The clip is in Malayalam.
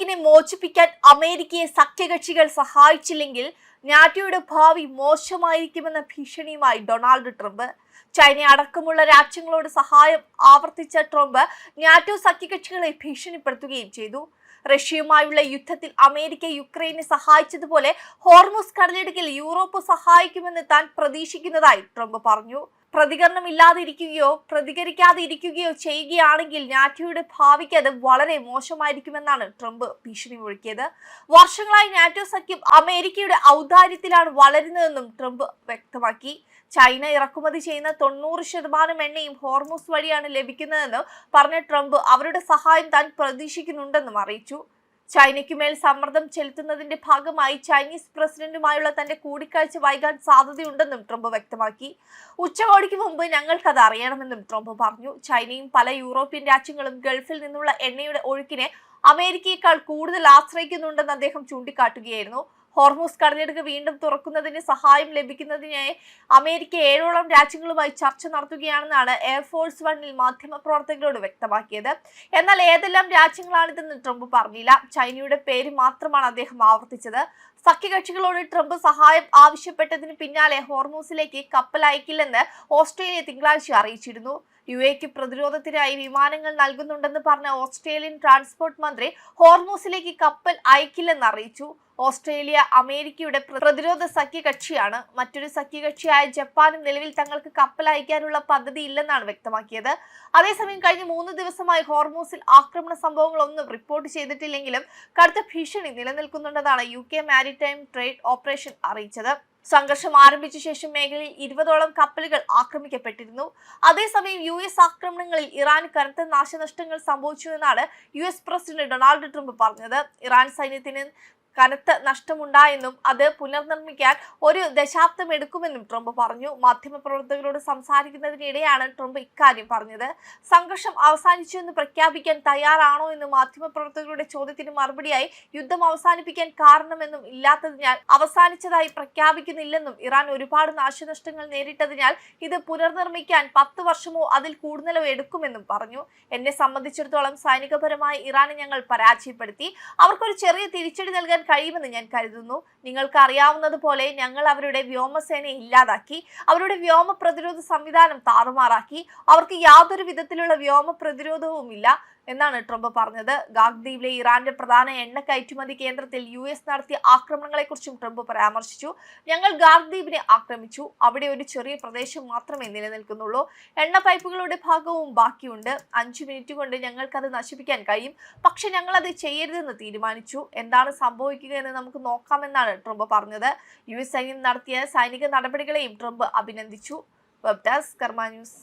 ഇറാഖിനെ മോചിപ്പിക്കാൻ അമേരിക്കയെ സഖ്യകക്ഷികൾ സഹായിച്ചില്ലെങ്കിൽ നാറ്റോയുടെ ഭാവി മോശമായിരിക്കുമെന്ന ഭീഷണിയുമായി ഡൊണാൾഡ് ട്രംപ്. ചൈന അടക്കമുള്ള രാജ്യങ്ങളോട് സഹായം ആവർത്തിച്ച ട്രംപ് നാറ്റോ സഖ്യകക്ഷികളെ ഭീഷണിപ്പെടുത്തുകയും ചെയ്തു. റഷ്യയുമായുള്ള യുദ്ധത്തിൽ അമേരിക്ക യുക്രൈനെ സഹായിച്ചതുപോലെ ഹോർമുസ് കടലിടുക്കിൽ യൂറോപ്പ് സഹായിക്കുമെന്ന് താൻ പ്രതീക്ഷിക്കുന്നതായി ട്രംപ് പറഞ്ഞു. പ്രതികരണമില്ലാതിരിക്കുകയോ പ്രതികരിക്കാതെ ഇരിക്കുകയോ ചെയ്യുകയാണെങ്കിൽ നാറ്റോയുടെ ഭാവിക്ക് അത് വളരെ മോശമായിരിക്കുമെന്നാണ് ട്രംപ് ഭീഷണി മുഴക്കിയത്. വർഷങ്ങളായി നാറ്റോ സഖ്യം അമേരിക്കയുടെ ഔദാര്യത്തിലാണ് വളരുന്നതെന്നും ട്രംപ് വ്യക്തമാക്കി. ചൈന ഇറക്കുമതി ചെയ്യുന്ന 90% എണ്ണയും ഹോർമുസ് വഴിയാണ് ലഭിക്കുന്നതെന്ന് പറഞ്ഞ ട്രംപ് അവരുടെ സഹായം താൻ പ്രതീക്ഷിക്കുന്നുണ്ടെന്നും അറിയിച്ചു. ചൈനയ്ക്കുമേൽ സമ്മർദ്ദം ചെലുത്തുന്നതിന്റെ ഭാഗമായി ചൈനീസ് പ്രസിഡന്റുമായുള്ള തന്റെ കൂടിക്കാഴ്ച വൈകാൻ സാധ്യതയുണ്ടെന്നും ട്രംപ് വ്യക്തമാക്കി. ഉച്ചകോടിക്ക് മുമ്പ് ഞങ്ങൾക്കത് അറിയണമെന്നും ട്രംപ് പറഞ്ഞു. ചൈനയും പല യൂറോപ്യൻ രാജ്യങ്ങളും ഗൾഫിൽ നിന്നുള്ള എണ്ണയുടെ ഒഴുക്കിനെ അമേരിക്കയേക്കാൾ കൂടുതൽ ആശ്രയിക്കുന്നുണ്ടെന്ന് അദ്ദേഹം ചൂണ്ടിക്കാട്ടുകയായിരുന്നു. ഹോർമുസ് കടലിടുക്ക് വീണ്ടും തുറക്കുന്നതിന് സഹായം ലഭിക്കുന്നതിനായി അമേരിക്ക 7ഓളം രാജ്യങ്ങളുമായി ചർച്ച നടത്തുകയാണെന്നാണ് എയർഫോഴ്സ് വണ്ണിൽ മാധ്യമപ്രവർത്തകരോട് വ്യക്തമാക്കിയത്. എന്നാൽ ഏതെല്ലാം രാജ്യങ്ങളാണിതെന്ന് ട്രംപ് പറഞ്ഞില്ല. ചൈനയുടെ പേര് മാത്രമാണ് അദ്ദേഹം ആവർത്തിച്ചത്. സഖ്യകക്ഷികളോട് ട്രംപ് സഹായം ആവശ്യപ്പെട്ടതിന് പിന്നാലെ ഹോർമുസിലേക്ക് കപ്പൽ അയക്കില്ലെന്ന് ഓസ്ട്രേലിയ തിങ്കളാഴ്ച അറിയിച്ചിരുന്നു. യുഎക്ക് പ്രതിരോധത്തിനായി വിമാനങ്ങൾ നൽകുന്നുണ്ടെന്ന് പറഞ്ഞ ഓസ്ട്രേലിയൻ ട്രാൻസ്പോർട്ട് മന്ത്രി ഹോർമുസിലേക്ക് കപ്പൽ അയക്കില്ലെന്ന് അറിയിച്ചു. ഓസ്ട്രേലിയ അമേരിക്കയുടെ പ്രതിരോധ സഖ്യകക്ഷിയാണ്. മറ്റൊരു സഖ്യകക്ഷിയായ ജപ്പാനും നിലവിൽ തങ്ങൾക്ക് കപ്പൽ അയക്കാനുള്ള പദ്ധതി ഇല്ലെന്നാണ് വ്യക്തമാക്കിയത്. അതേസമയം കഴിഞ്ഞ 3 ദിവസമായി ഹോർമുസിൽ ആക്രമണ സംഭവങ്ങളൊന്നും റിപ്പോർട്ട് ചെയ്തിട്ടില്ലെങ്കിലും കടുത്ത ഭീഷണി നിലനിൽക്കുന്നുണ്ടെന്നാണ് UK മാരിടൈം ട്രേഡ് ഓപ്പറേഷൻ അറിയിച്ചത്. സംഘർഷം ആരംഭിച്ച ശേഷം മേഖലയിൽ 20ഓളം കപ്പലുകൾ ആക്രമിക്കപ്പെട്ടിരുന്നു. അതേസമയം US ആക്രമണങ്ങളിൽ ഇറാന് കനത്ത നാശനഷ്ടങ്ങൾ സംഭവിച്ചുവെന്നാണ് US പ്രസിഡന്റ് ഡൊണാൾഡ് ട്രംപ് പറഞ്ഞത്. ഇറാൻ സൈന്യത്തിന് കനത്ത നഷ്ടമുണ്ടായെന്നും അത് പുനർനിർമ്മിക്കാൻ 1 ദശാബ്ദം എടുക്കുമെന്നും ട്രംപ് പറഞ്ഞു. മാധ്യമപ്രവർത്തകരോട് സംസാരിക്കുന്നതിനിടെയാണ് ട്രംപ് ഇക്കാര്യം പറഞ്ഞത്. സംഘർഷം അവസാനിച്ചുവെന്ന് പ്രഖ്യാപിക്കാൻ തയ്യാറാണോ എന്ന് മാധ്യമപ്രവർത്തകരുടെ ചോദ്യത്തിന് മറുപടിയായി യുദ്ധം അവസാനിപ്പിക്കാൻ കാരണമെന്നും ഇല്ലാത്തതിനാൽ അവസാനിച്ചതായി പ്രഖ്യാപിക്കുന്നില്ലെന്നും ഇറാൻ ഒരുപാട് നാശനഷ്ടങ്ങൾ നേരിട്ടതിനാൽ ഇത് പുനർനിർമ്മിക്കാൻ 10 വർഷമോ അതിൽ കൂടുതലോ എടുക്കുമെന്നും പറഞ്ഞു. എന്നെ സംബന്ധിച്ചിടത്തോളം സൈനികപരമായി ഇറാനെ ഞങ്ങൾ പരാജയപ്പെടുത്തി. അവർക്കൊരു ചെറിയ തിരിച്ചടി നൽകാൻ കഴിയുമെന്ന് ഞാൻ കരുതുന്നു. നിങ്ങൾക്ക് അറിയാവുന്നതുപോലെ ഞങ്ങൾ അവരുടെ വ്യോമസേനയെ ഇല്ലാതാക്കി. അവരുടെ വ്യോമ പ്രതിരോധ സംവിധാനം താറുമാറാക്കി. അവർക്ക് യാതൊരു വിധത്തിലുള്ള വ്യോമ പ്രതിരോധവുമില്ല എന്നാണ് ട്രംപ് പറഞ്ഞത്. ഗാഗ് ദ്വീപിലെ ഇറാന്റെ പ്രധാന എണ്ണ കയറ്റുമതി കേന്ദ്രത്തിൽ US നടത്തിയ ആക്രമണങ്ങളെക്കുറിച്ചും ട്രംപ് പരാമർശിച്ചു. ഞങ്ങൾ ഗാഗ് ദ്വീപിനെ ആക്രമിച്ചു. അവിടെ ഒരു ചെറിയ പ്രദേശം മാത്രമേ നിലനിൽക്കുന്നുള്ളൂ. എണ്ണ പൈപ്പുകളുടെ ഭാഗവും ബാക്കിയുണ്ട്. 5 മിനിറ്റ് കൊണ്ട് ഞങ്ങൾക്കത് നശിപ്പിക്കാൻ കഴിയും. പക്ഷെ ഞങ്ങൾ അത് ചെയ്യരുതെന്ന് തീരുമാനിച്ചു. എന്താണ് സംഭവിക്കുക എന്ന് നമുക്ക് നോക്കാമെന്നാണ് ട്രംപ് പറഞ്ഞത്. US സൈന്യം നടത്തിയ സൈനിക നടപടികളെയും ട്രംപ് അഭിനന്ദിച്ചു. വെബ് ഡെസ്ക് കർമ്മ ന്യൂസ്.